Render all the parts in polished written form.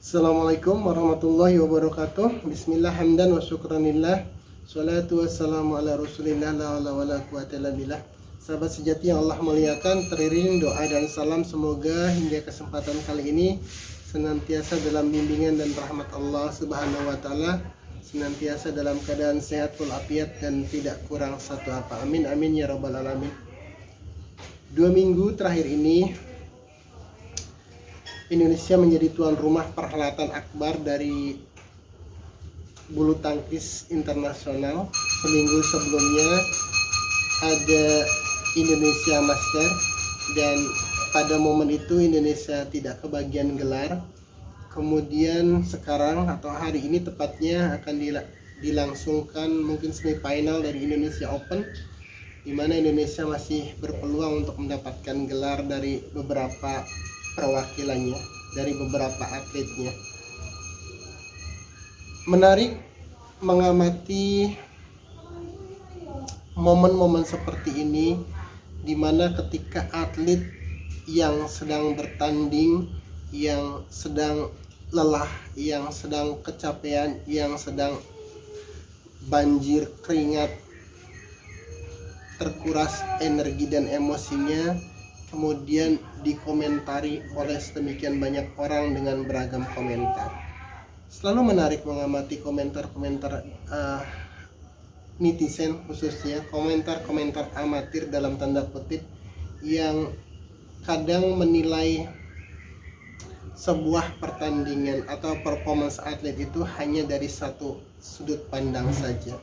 Assalamualaikum warahmatullahi wabarakatuh. Bismillah hamdan wa syukranillah. Salatu wassalamu ala rasulillah la hawla wala quwata illa billah. Sahabat sejati yang Allah muliakan, teriring doa dan salam semoga hingga kesempatan kali ini senantiasa dalam bimbingan dan rahmat Allah Subhanahu wa taala, senantiasa dalam keadaan sehat walafiat dan tidak kurang satu apa. Amin amin ya rabbal alamin. 2 minggu terakhir ini Indonesia menjadi tuan rumah perhelatan akbar dari bulu tangkis internasional. Seminggu sebelumnya ada Indonesia Master, dan pada momen itu Indonesia tidak kebagian gelar. Kemudian sekarang atau hari ini tepatnya akan dilangsungkan mungkin semifinal dari Indonesia Open, di mana Indonesia masih berpeluang untuk mendapatkan gelar dari beberapa perwakilannya, dari beberapa atletnya. Menarik mengamati momen-momen seperti ini, di mana ketika atlet yang sedang bertanding, yang sedang lelah, yang sedang kecapean, yang sedang banjir keringat, terkuras energi dan emosinya, kemudian dikomentari oleh sedemikian banyak orang dengan beragam komentar. Selalu menarik mengamati komentar-komentar netizen, khususnya komentar-komentar amatir dalam tanda kutip, yang kadang menilai sebuah pertandingan atau performance atlet itu hanya dari satu sudut pandang saja.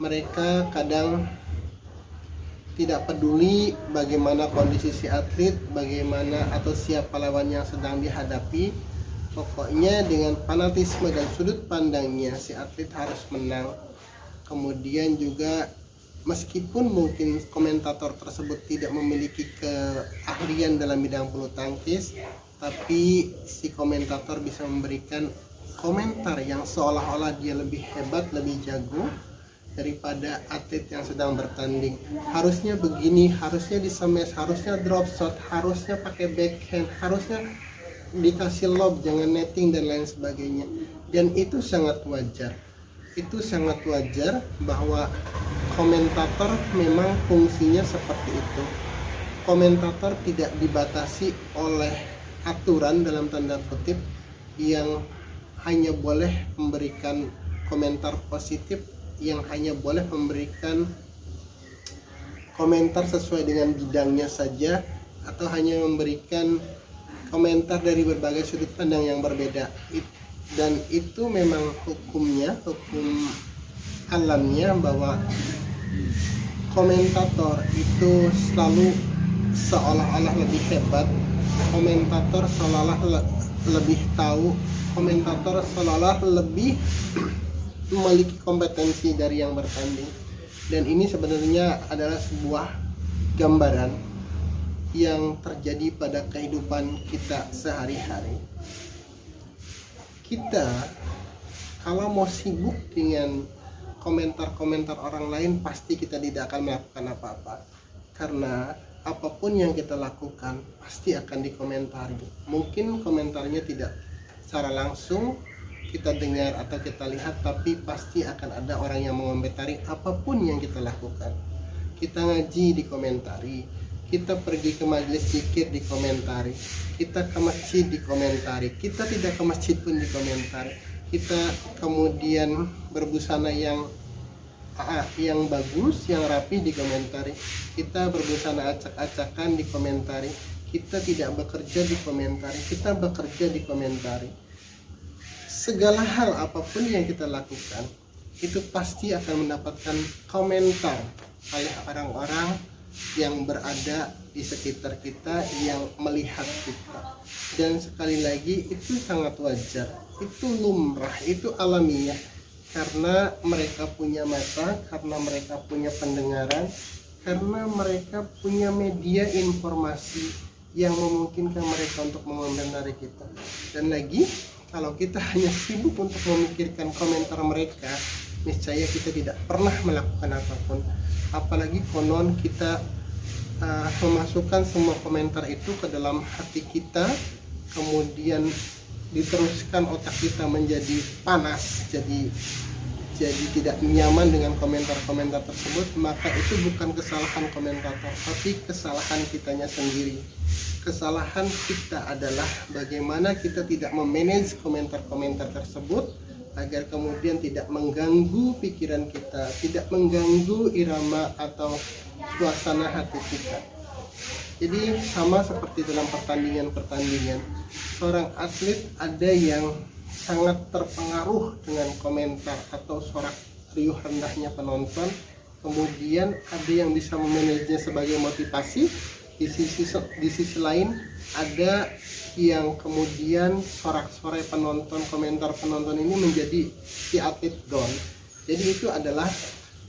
Mereka kadang tidak peduli bagaimana kondisi si atlet, bagaimana atau siapa lawan yang sedang dihadapi. Pokoknya dengan fanatisme dan sudut pandangnya si atlet harus menang. Kemudian juga meskipun mungkin komentator tersebut tidak memiliki keahlian dalam bidang bulu tangkis, tapi si komentator bisa memberikan komentar yang seolah-olah dia lebih hebat, lebih jago daripada atlet yang sedang bertanding. Harusnya begini, harusnya di-smash, harusnya drop shot, harusnya pakai backhand, harusnya dikasih lob, jangan netting dan lain sebagainya. Dan itu sangat wajar. Itu sangat wajar bahwa komentator memang fungsinya seperti itu. Komentator tidak dibatasi oleh aturan dalam tanda kutip yang hanya boleh memberikan komentar positif, yang hanya boleh memberikan komentar sesuai dengan bidangnya saja, atau hanya memberikan komentar dari berbagai sudut pandang yang berbeda. Dan itu memang hukumnya, hukum alamnya, bahwa komentator itu selalu seolah-olah lebih hebat, komentator seolah-olah lebih tahu, komentator seolah-olah lebih memiliki kompetensi dari yang bertanding. Dan ini sebenarnya adalah sebuah gambaran yang terjadi pada kehidupan kita sehari-hari. Kita kalau mau sibuk dengan komentar-komentar orang lain, pasti kita tidak akan melakukan apa-apa, karena apapun yang kita lakukan pasti akan dikomentari. Mungkin komentarnya tidak secara langsung kita dengar atau kita lihat, tapi pasti akan ada orang yang mengomentari apapun yang kita lakukan. Kita ngaji dikomentari, kita pergi ke majelis zikir dikomentari, kita ke masjid dikomentari, kita tidak ke masjid pun dikomentari, kita kemudian berbusana yang bagus, yang rapi dikomentari, kita berbusana acak-acakan dikomentari, kita tidak bekerja dikomentari, kita bekerja dikomentari. Segala hal apapun yang kita lakukan itu pasti akan mendapatkan komentar oleh orang-orang yang berada di sekitar kita, yang melihat kita. Dan sekali lagi, itu sangat wajar, itu lumrah, itu alamiah, karena mereka punya mata, karena mereka punya pendengaran, karena mereka punya media informasi yang memungkinkan mereka untuk mengomentari kita. Dan lagi, kalau kita hanya sibuk untuk memikirkan komentar mereka, niscaya kita tidak pernah melakukan apapun. Apalagi konon kita memasukkan semua komentar itu ke dalam hati kita, kemudian diteruskan otak kita menjadi panas, jadi tidak nyaman dengan komentar-komentar tersebut, maka itu bukan kesalahan komentator, tapi kesalahan kitanya sendiri. Kesalahan kita adalah bagaimana kita tidak memanage komentar-komentar tersebut agar kemudian tidak mengganggu pikiran kita, tidak mengganggu irama atau suasana hati kita. Jadi sama seperti dalam pertandingan, seorang atlet ada yang sangat terpengaruh dengan komentar atau sorak riuh rendahnya penonton, kemudian ada yang bisa memanagenya sebagai motivasi. Di sisi lain ada yang kemudian sorak-sorai penonton, komentar penonton ini menjadi si atlet down. Jadi itu adalah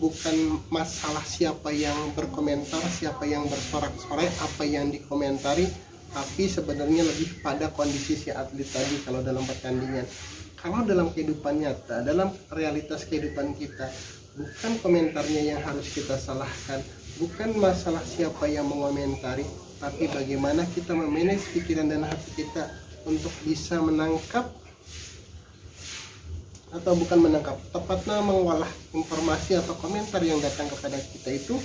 bukan masalah siapa yang berkomentar, siapa yang bersorak-sorai, apa yang dikomentari, tapi sebenarnya lebih pada kondisi si atlet tadi kalau dalam pertandingan. Kalau dalam kehidupan nyata, dalam realitas kehidupan kita, bukan komentarnya yang harus kita salahkan, bukan masalah siapa yang mengomentari, tapi bagaimana kita memanage pikiran dan hati kita untuk bisa menangkap, atau bukan menangkap, tepatnya mengolah informasi atau komentar yang datang kepada kita itu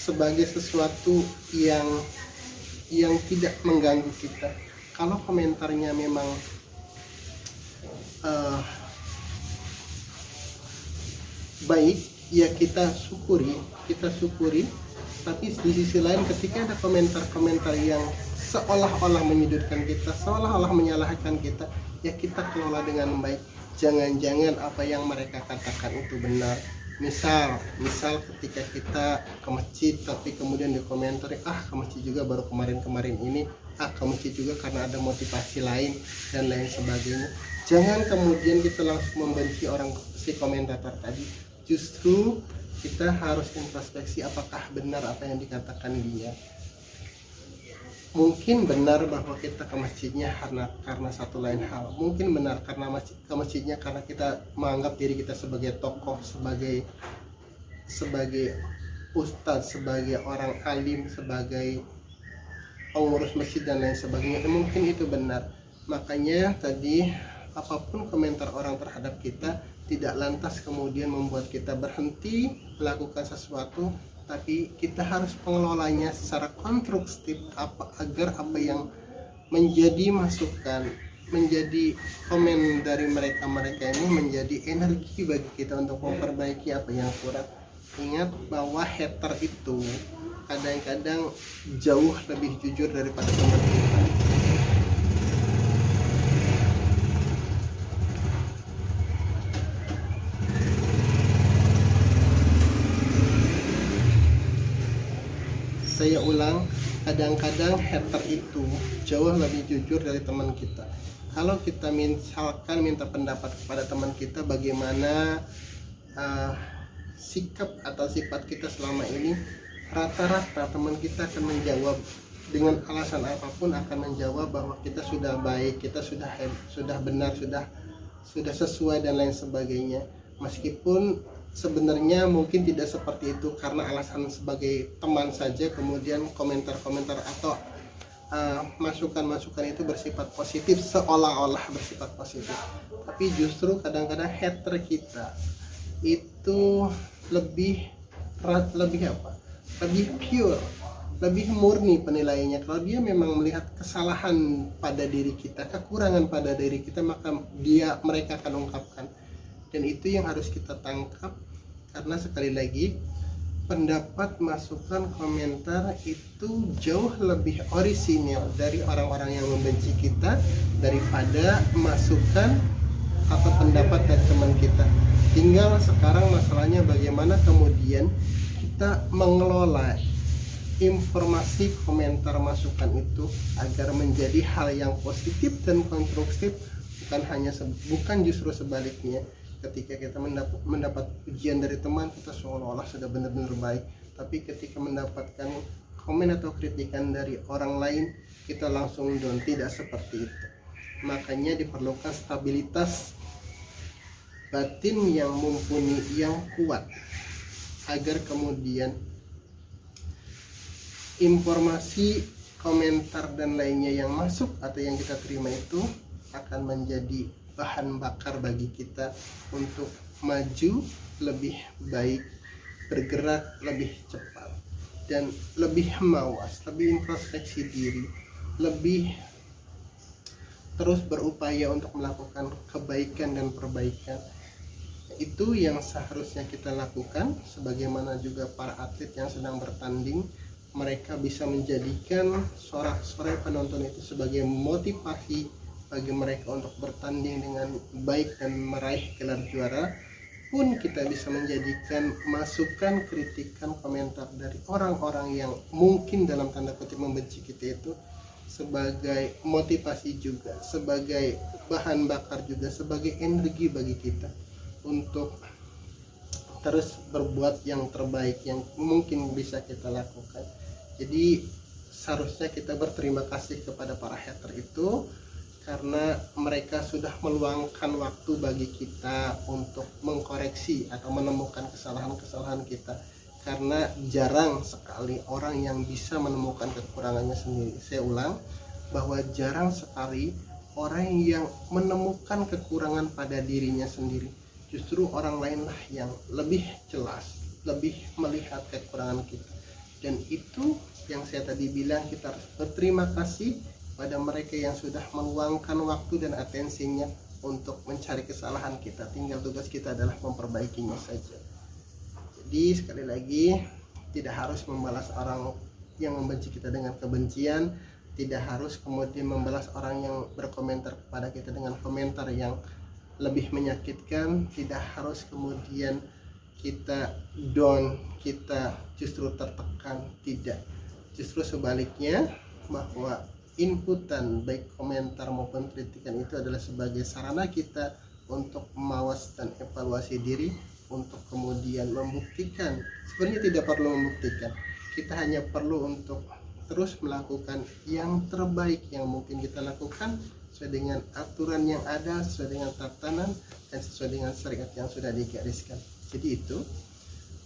sebagai sesuatu yang tidak mengganggu kita. Kalau komentarnya memang baik, ya kita syukuri. Tapi di sisi lain ketika ada komentar-komentar yang seolah-olah menyudutkan kita, seolah-olah menyalahkan kita, ya kita kelola dengan baik. Jangan-jangan apa yang mereka katakan itu benar. Misal ketika kita ke masjid tapi kemudian dikomentari, ke masjid juga baru kemarin ini, ke masjid juga karena ada motivasi lain dan lain sebagainya. Jangan kemudian kita langsung membenci orang si komentator tadi. Justru kita harus introspeksi apakah benar apa yang dikatakan dia. Mungkin benar bahwa kita ke masjidnya karena satu lain hal. Mungkin benar karena ke masjidnya karena kita menganggap diri kita sebagai tokoh, sebagai ustadz, sebagai orang alim, sebagai pengurus masjid dan lain sebagainya. Mungkin itu benar. Makanya tadi apapun komentar orang terhadap kita tidak lantas kemudian membuat kita berhenti melakukan sesuatu, tapi kita harus mengelolanya secara konstruktif agar apa yang menjadi masukan, menjadi komen dari mereka ini menjadi energi bagi kita untuk memperbaiki apa yang kurang. Ingat bahwa hater itu kadang-kadang jauh lebih jujur daripada teman kita. Saya ulang, kadang-kadang hater itu jauh lebih jujur dari teman kita. Kalau kita misalkan minta pendapat kepada teman kita bagaimana sikap atau sifat kita selama ini, rata-rata teman kita akan menjawab dengan alasan apapun, akan menjawab bahwa kita sudah baik, kita sudah benar, sudah sesuai dan lain sebagainya. Meskipun sebenarnya mungkin tidak seperti itu, karena alasan sebagai teman saja kemudian komentar-komentar atau masukan-masukan itu bersifat positif, seolah-olah bersifat positif. Tapi justru kadang-kadang hater kita itu lebih pure, lebih murni penilaiannya. Kalau dia memang melihat kesalahan pada diri kita, kekurangan pada diri kita, maka mereka akan ungkapkan. Dan itu yang harus kita tangkap, karena sekali lagi pendapat, masukan, komentar itu jauh lebih orisinil dari orang-orang yang membenci kita daripada masukan atau pendapat dari teman kita. Tinggal sekarang masalahnya bagaimana kemudian kita mengelola informasi, komentar, masukan itu agar menjadi hal yang positif dan konstruktif, bukan justru sebaliknya. Ketika kita mendapat pujian dari teman, kita seolah-olah sudah benar-benar baik, tapi ketika mendapatkan komen atau kritikan dari orang lain, kita langsung down. Tidak seperti itu. Makanya diperlukan stabilitas batin yang mumpuni, yang kuat, agar kemudian informasi, komentar dan lainnya yang masuk atau yang kita terima itu akan menjadi bahan bakar bagi kita untuk maju lebih baik, bergerak lebih cepat, dan lebih mawas, lebih introspeksi diri, lebih terus berupaya untuk melakukan kebaikan dan perbaikan. Itu yang seharusnya kita lakukan. Sebagaimana juga para atlet yang sedang bertanding, mereka bisa menjadikan sorak-sorai penonton itu sebagai motivasi bagi mereka untuk bertanding dengan baik dan meraih gelar juara. Pun kita bisa menjadikan masukan, kritikan, komentar dari orang-orang yang mungkin dalam tanda kutip membenci kita itu sebagai motivasi juga, sebagai bahan bakar juga, sebagai energi bagi kita untuk terus berbuat yang terbaik yang mungkin bisa kita lakukan. Jadi seharusnya kita berterima kasih kepada para hater itu, karena mereka sudah meluangkan waktu bagi kita untuk mengkoreksi atau menemukan kesalahan-kesalahan kita, karena jarang sekali orang yang bisa menemukan kekurangannya sendiri. Saya ulang, bahwa jarang sekali orang yang menemukan kekurangan pada dirinya sendiri. Justru orang lainlah yang lebih jelas, lebih melihat kekurangan kita. Dan itu yang saya tadi bilang, kita harus berterima kasih pada mereka yang sudah meluangkan waktu dan atensinya untuk mencari kesalahan kita. Tinggal tugas kita adalah memperbaikinya saja. Jadi sekali lagi, tidak harus membalas orang yang membenci kita dengan kebencian, tidak harus kemudian membalas orang yang berkomentar kepada kita dengan komentar yang lebih menyakitkan, tidak harus kemudian kita down, kita justru tertekan, tidak. Justru sebaliknya, bahwa inputan baik komentar maupun kritikan itu adalah sebagai sarana kita untuk mawas dan evaluasi diri, untuk kemudian membuktikan. Sebenarnya tidak perlu membuktikan, kita hanya perlu untuk terus melakukan yang terbaik yang mungkin kita lakukan sesuai dengan aturan yang ada, sesuai dengan tatanan, dan sesuai dengan syariat yang sudah digariskan. Jadi itu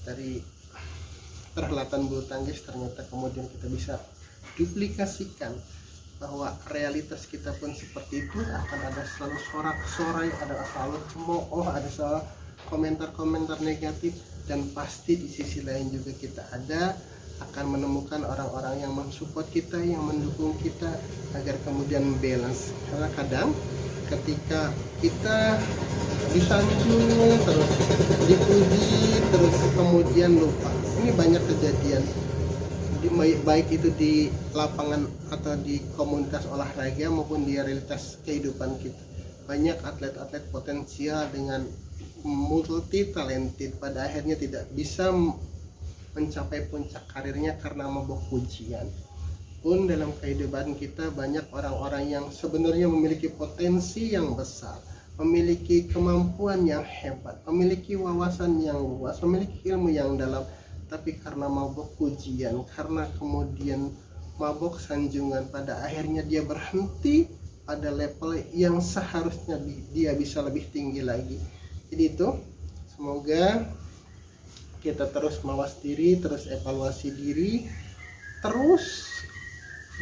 dari perhelatan bulu tangkis ternyata kemudian kita bisa duplikasikan, bahwa realitas kita pun seperti itu. Akan ada selalu sorak-sorai, ada selalu cemooh, ada selalu komentar-komentar negatif, dan pasti di sisi lain juga kita akan menemukan orang-orang yang mensupport kita, yang mendukung kita agar kemudian balance. Karena kadang ketika kita disanjung terus, dipuji terus, kemudian lupa. Ini banyak kejadian, baik itu di lapangan atau di komunitas olahraga maupun di realitas kehidupan kita. Banyak atlet-atlet potensial dengan multi talented pada akhirnya tidak bisa mencapai puncak karirnya karena mabuk pujian. Pun dalam kehidupan kita banyak orang-orang yang sebenarnya memiliki potensi yang besar, memiliki kemampuan yang hebat, memiliki wawasan yang luas, memiliki ilmu yang dalam, tapi karena mabuk pujian, karena kemudian mabuk sanjungan, pada akhirnya dia berhenti pada level yang seharusnya dia bisa lebih tinggi lagi. Jadi itu, semoga kita terus mawas diri, terus evaluasi diri, terus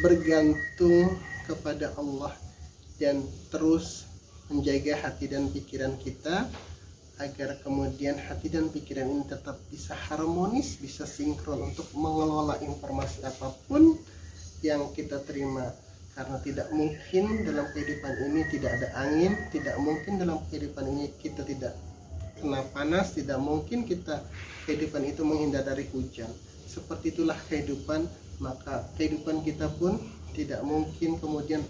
bergantung kepada Allah, dan terus menjaga hati dan pikiran kita agar kemudian hati dan pikiran ini tetap bisa harmonis, bisa sinkron untuk mengelola informasi apapun yang kita terima. Karena tidak mungkin dalam kehidupan ini tidak ada angin, tidak mungkin dalam kehidupan ini kita tidak kena panas, tidak mungkin kehidupan itu menghindar dari hujan. Seperti itulah kehidupan, maka kehidupan kita pun tidak mungkin kemudian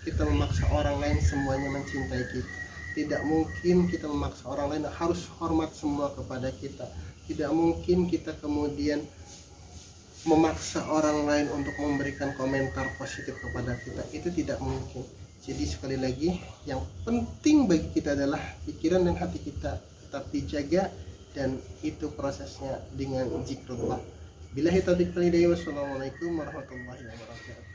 kita memaksa orang lain semuanya mencintai kita. Tidak mungkin kita memaksa orang lain harus hormat semua kepada kita. Tidak mungkin kita kemudian memaksa orang lain untuk memberikan komentar positif kepada kita. Itu tidak mungkin. Jadi sekali lagi, yang penting bagi kita adalah pikiran dan hati kita tetap dijaga, dan itu prosesnya dengan zikrullah. Billahi taufiq wal hidayah. Wassalamualaikum warahmatullahi wabarakatuh.